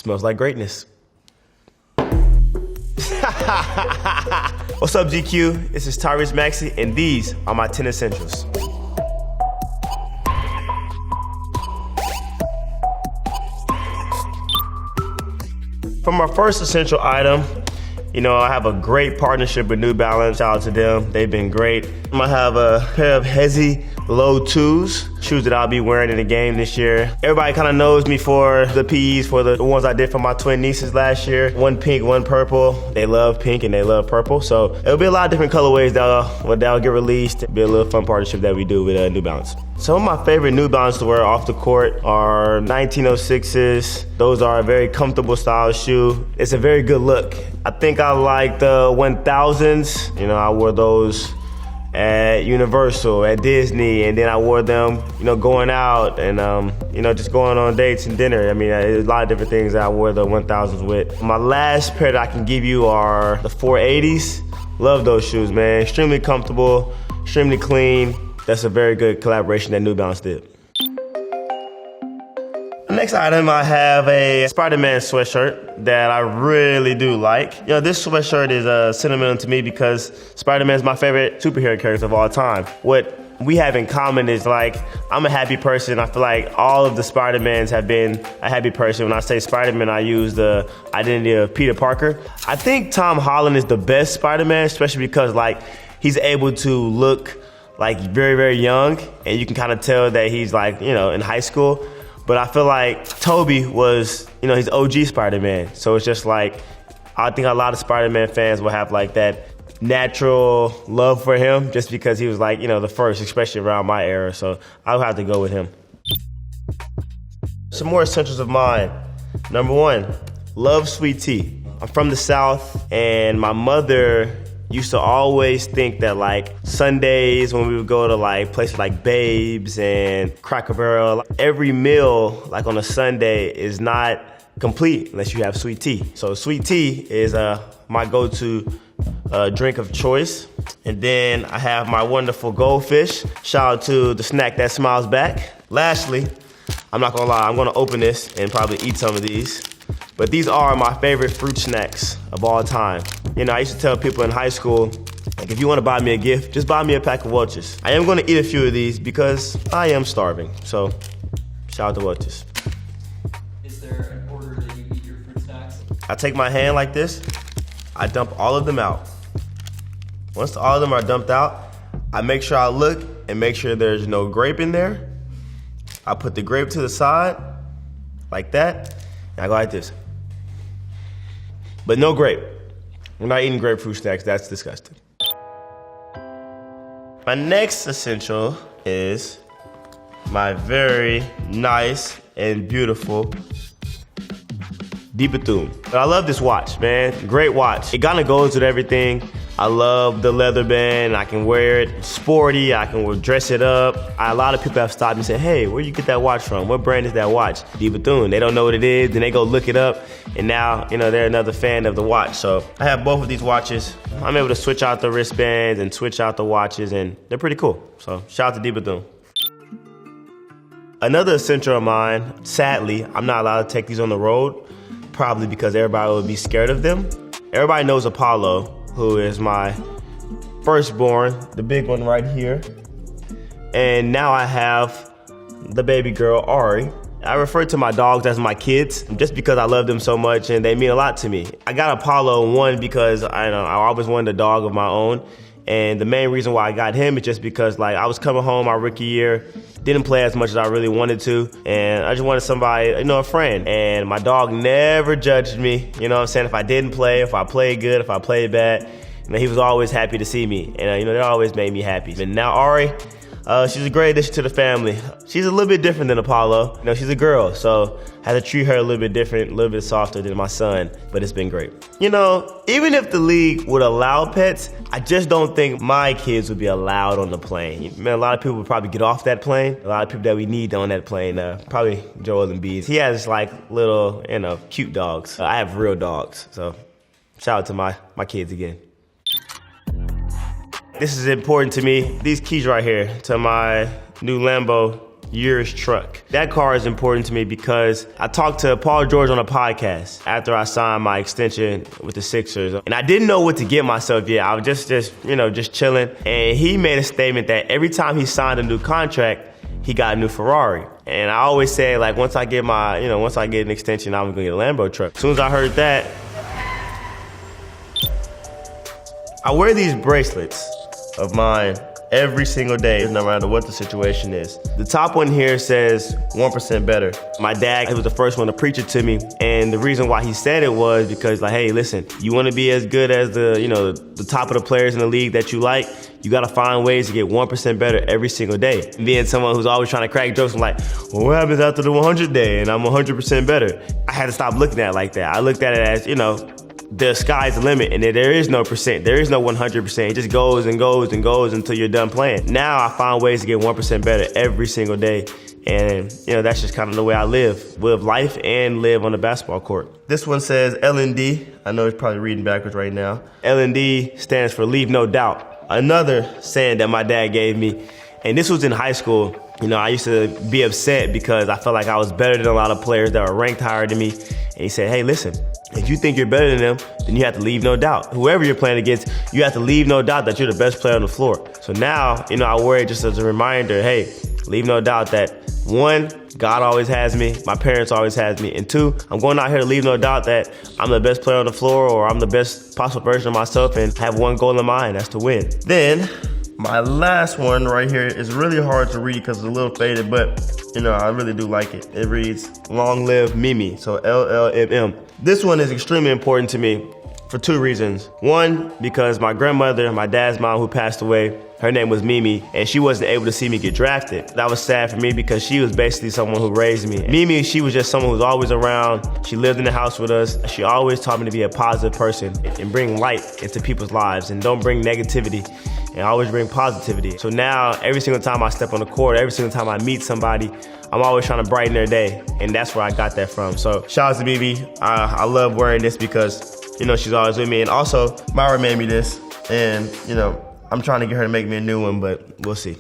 Smells like greatness. What's up, GQ? This is Tyrese Maxey, and these are my 10 essentials. For my first essential item, I have a great partnership with New Balance. Shout out to them. They've been great. I'm gonna have a pair of Hezi Low 2s, shoes that I'll be wearing in the game this year. Everybody kind of knows me for the PEs, for the ones I did for my twin nieces last year. One pink, one purple. They love pink and they love purple. So it'll be a lot of different colorways that'll get released. It'll be a little fun partnership that we do with New Balance. Some of my favorite New Balance to wear off the court are 1906s. Those are a very comfortable style shoe. It's a very good look. I think I like the 1000s. I wore those at Universal, at Disney, and then I wore them, going out and, just going on dates and dinner. There's a lot of different things that I wore the 1000s with. My last pair that I can give you are the 480s. Love those shoes, man. Extremely comfortable, extremely clean. That's a very good collaboration that New Balance did. Next item, I have a Spider-Man sweatshirt that I really do like. This sweatshirt is sentimental to me because Spider-Man is my favorite superhero character of all time. What we have in common is I'm a happy person. I feel like all of the Spider-Mans have been a happy person. When I say Spider-Man, I use the identity of Peter Parker. I think Tom Holland is the best Spider-Man, especially because he's able to look very, very young, and you can kind of tell that he's in high school. But I feel like Toby was, he's OG Spider-Man. So it's just I think a lot of Spider-Man fans will have that natural love for him just because he was the first, especially around my era. So I'll have to go with him. Some more essentials of mine. Number 1, love sweet tea. I'm from the South, and my mother used to always think that Sundays when we would go to places like Babes and Cracker Barrel, every meal on a Sunday is not complete unless you have sweet tea. So sweet tea is my go-to drink of choice. And then I have my wonderful goldfish. Shout out to the snack that smiles back. Lastly, I'm not gonna lie, I'm gonna open this and probably eat some of these. But these are my favorite fruit snacks of all time. I used to tell people in high school, if you want to buy me a gift, just buy me a pack of Welch's. I am going to eat a few of these because I am starving. So, shout out to Welch's. Is there an order that you eat your fruit snacks? I take my hand like this. I dump all of them out. Once all of them are dumped out, I make sure I look and make sure there's no grape in there. I put the grape to the side, like that, and I go like this. But no grape. We're not eating grapefruit snacks, that's disgusting. My next essential is my very nice and beautiful Dibatoon. I love this watch, man. Great watch. It kind of goes with everything. I love the leather band. I can wear it sporty. I can dress it up. A lot of people have stopped me and said, hey, where you get that watch from? What brand is that watch? Dibatoon. They don't know what it is. Then they go look it up. And now, they're another fan of the watch. So I have both of these watches. I'm able to switch out the wristbands and switch out the watches, and they're pretty cool. So shout out to Dibatoon. Another essential of mine, sadly, I'm not allowed to take these on the road, probably because everybody would be scared of them. Everybody knows Apollo, who is my firstborn, the big one right here. And now I have the baby girl, Ari. I refer to my dogs as my kids just because I love them so much and they mean a lot to me. I got Apollo, one, because I always wanted a dog of my own. And the main reason why I got him is just because I was coming home my rookie year, didn't play as much as I really wanted to, and I just wanted somebody, a friend. And my dog never judged me, if I didn't play, if I played good, if I played bad. He was always happy to see me, and that always made me happy. And now Ari, she's a great addition to the family. She's a little bit different than Apollo. She's a girl, so I had to treat her a little bit different, a little bit softer than my son, but it's been great. Even if the league would allow pets, I just don't think my kids would be allowed on the plane. Man, a lot of people would probably get off that plane. A lot of people that we need on that plane, probably Joel Embiid. He has little, cute dogs. I have real dogs, so shout out to my kids again. This is important to me. These keys right here to my new Lambo Yours truck. That car is important to me because I talked to Paul George on a podcast after I signed my extension with the Sixers. And I didn't know what to get myself yet. I was just chilling. And he made a statement that every time he signed a new contract, he got a new Ferrari. And I always say, like, once I get an extension, I'm gonna get a Lambo truck. As soon as I heard that, I wear these bracelets of mine every single day, no matter what the situation is. The top one here says 1% better. My dad was the first one to preach it to me, and the reason why he said it was because, like, hey, listen, you want to be as good as the top of the players in the league that you like, you got to find ways to get 1% better every single day. And being someone who's always trying to crack jokes, I'm like, well, what happens after the 100th day and I'm 100% better? I had to stop looking at it like that. I looked at it as, the sky's the limit, and there is no percent. There is no 100%. It just goes and goes and goes until you're done playing. Now I find ways to get 1% better every single day. And, that's just kind of the way I live life and live on the basketball court. This one says L&D. I know it's probably reading backwards right now. L&D stands for leave no doubt. Another saying that my dad gave me, and this was in high school. I used to be upset because I felt like I was better than a lot of players that were ranked higher than me. And he said, hey, listen, if you think you're better than them, then you have to leave no doubt. Whoever you're playing against, you have to leave no doubt that you're the best player on the floor. So now, I wear it just as a reminder, hey, leave no doubt that, one, God always has me, my parents always has me, and two, I'm going out here to leave no doubt that I'm the best player on the floor, or I'm the best possible version of myself, and have one goal in mind, that's to win. Then, my last one right here is really hard to read because it's a little faded, but I really do like it. It reads, long live Mimi, so LLMM. This one is extremely important to me for two reasons. One, because my grandmother, my dad's mom who passed away, her name was Mimi, and she wasn't able to see me get drafted. That was sad for me because she was basically someone who raised me. Mimi, she was just someone who was always around. She lived in the house with us. She always taught me to be a positive person and bring light into people's lives and don't bring negativity, and always bring positivity. So now, every single time I step on the court, every single time I meet somebody, I'm always trying to brighten their day, and that's where I got that from. So shout out to Mimi. I love wearing this because, she's always with me. And also, Myra made me this, and, I'm trying to get her to make me a new one, but we'll see.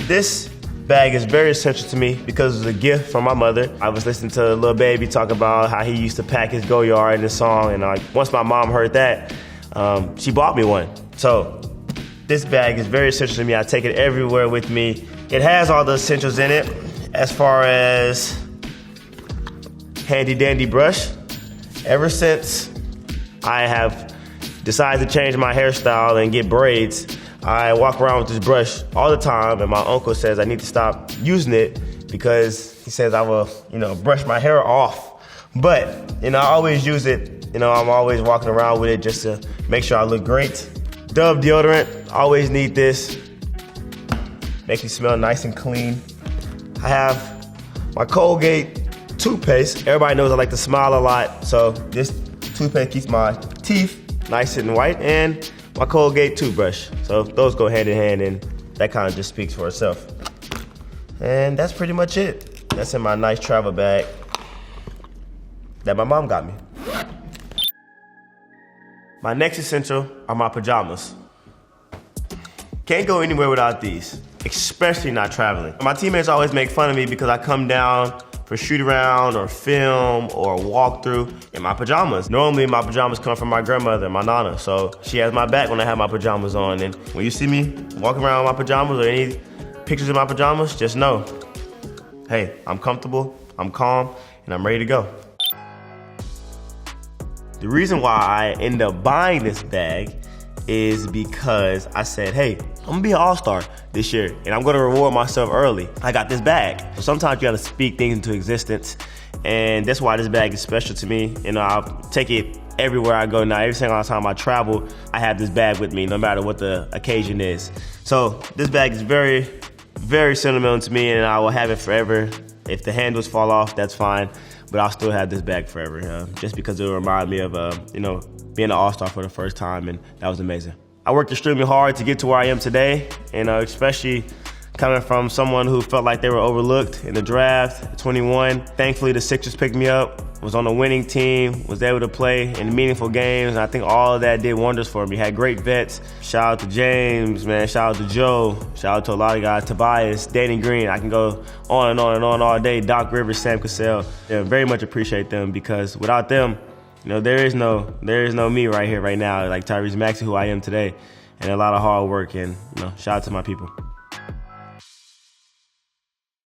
This bag is very essential to me because it's a gift from my mother. I was listening to Lil Baby talk about how he used to pack his go yard in the song, and once my mom heard that, she bought me one. So this bag is very essential to me. I take it everywhere with me. It has all the essentials in it as far as handy dandy brush. Ever since I have decided to change my hairstyle and get braids, I walk around with this brush all the time, and my uncle says I need to stop using it because he says I will, brush my hair off. But, I always use it. I'm always walking around with it just to make sure I look great. Dove deodorant, always need this. Makes me smell nice and clean. I have my Colgate toothpaste. Everybody knows I like to smile a lot, so this toothpaste keeps my teeth nice and white, and my Colgate toothbrush. So those go hand in hand, and that kind of just speaks for itself. And that's pretty much it. That's in my nice travel bag that my mom got me. My next essential are my pajamas. Can't go anywhere without these, especially not traveling. My teammates always make fun of me because I come down for shoot around or film or walkthrough in my pajamas. Normally my pajamas come from my grandmother, my nana, so she has my back when I have my pajamas on. And when you see me walking around in my pajamas or any pictures of my pajamas, just know, hey, I'm comfortable, I'm calm, and I'm ready to go. The reason why I ended up buying this bag is because I said, hey, I'm gonna be an all-star this year, and I'm gonna reward myself early. I got this bag. So sometimes you gotta speak things into existence, and that's why this bag is special to me. I'll take it everywhere I go now. Every single time I travel, I have this bag with me, no matter what the occasion is. So this bag is very, very sentimental to me, and I will have it forever. If the handles fall off, that's fine, but I'll still have this bag forever, just because it will remind me of, being an all-star for the first time, and that was amazing. I worked extremely hard to get to where I am today, and especially coming from someone who felt like they were overlooked in the draft at 21. Thankfully, the Sixers picked me up was on a winning team, was able to play in meaningful games, and I think all of that did wonders for me. Had great vets. Shout out to James, man. Shout out to Joe. Shout out to a lot of guys. Tobias, Danny Green. I can go on and on and on all day. Doc Rivers, Sam Cassell. Yeah, very much appreciate them because without them, there is no me right here, right now, like Tyrese Maxey, who I am today, and a lot of hard work. And shout out to my people.